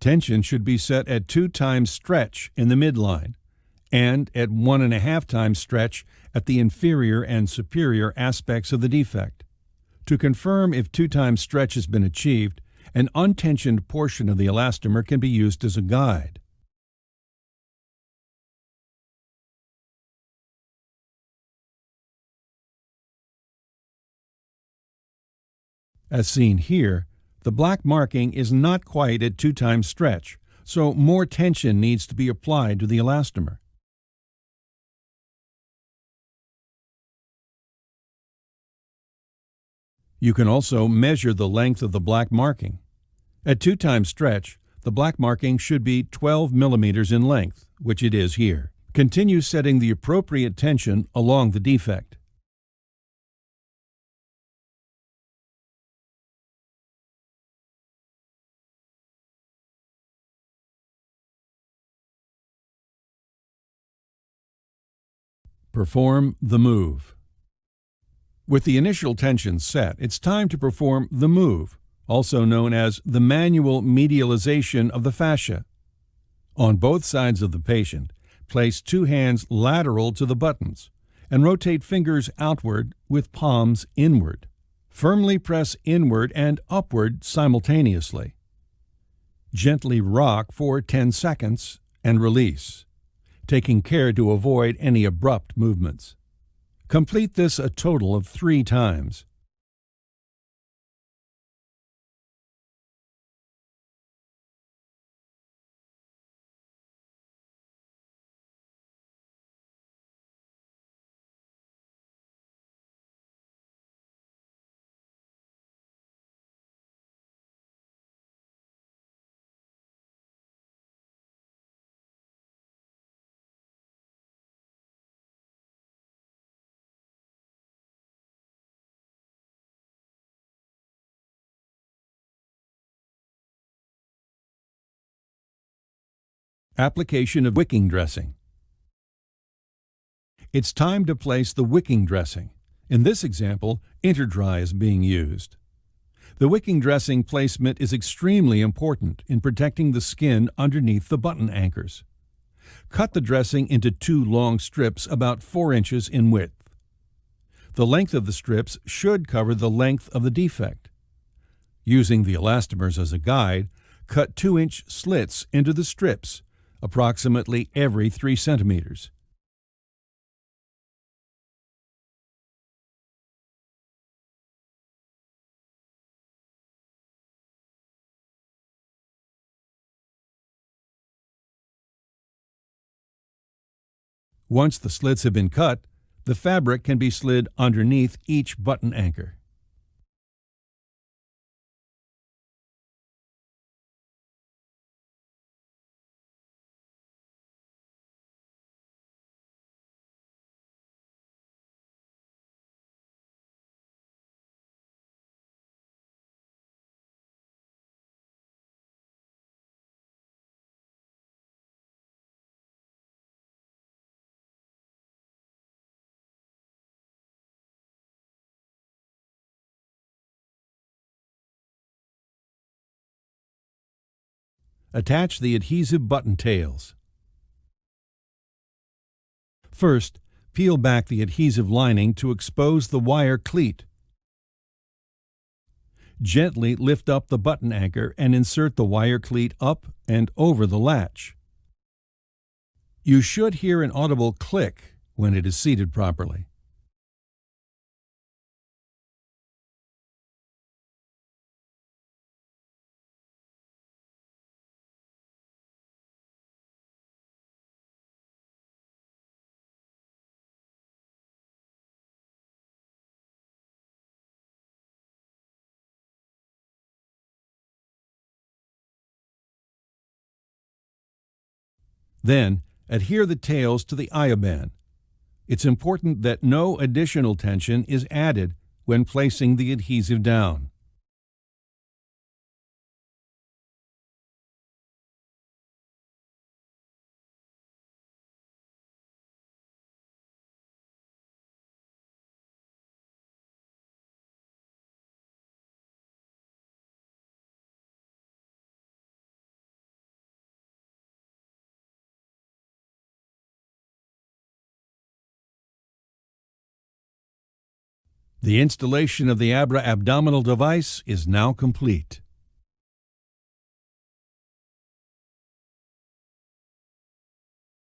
Tension should be set at 2 times stretch in the midline and at 1.5 times stretch at the inferior and superior aspects of the defect. To confirm if 2 times stretch has been achieved, an untensioned portion of the elastomer can be used as a guide. As seen here, the black marking is not quite at 2 times stretch, so more tension needs to be applied to the elastomer. You can also measure the length of the black marking. At 2 times stretch, the black marking should be 12 millimeters in length, which it is here. Continue setting the appropriate tension along the defect. Perform the move. With the initial tension set, it's time to perform the move, also known as the manual medialization of the fascia. On both sides of the patient, place 2 hands lateral to the buttons and rotate fingers outward with palms inward. Firmly press inward and upward simultaneously. Gently rock for 10 seconds and release, taking care to avoid any abrupt movements. Complete this a total of 3 times. Application of wicking dressing. It's time to place the wicking dressing. In this example, Interdry is being used. The wicking dressing placement is extremely important in protecting the skin underneath the button anchors. Cut the dressing into 2 long strips about 4 inches in width. The length of the strips should cover the length of the defect. Using the elastomers as a guide, cut 2-inch slits into the strips, approximately every 3 centimeters. Once the slits have been cut, the fabric can be slid underneath each button anchor. Attach the adhesive button tails. First, peel back the adhesive lining to expose the wire cleat. Gently lift up the button anchor and insert the wire cleat up and over the latch. You should hear an audible click when it is seated properly. Then, adhere the tails to the IOBAN. It's important that no additional tension is added when placing the adhesive down. The installation of the ABRA abdominal device is now complete.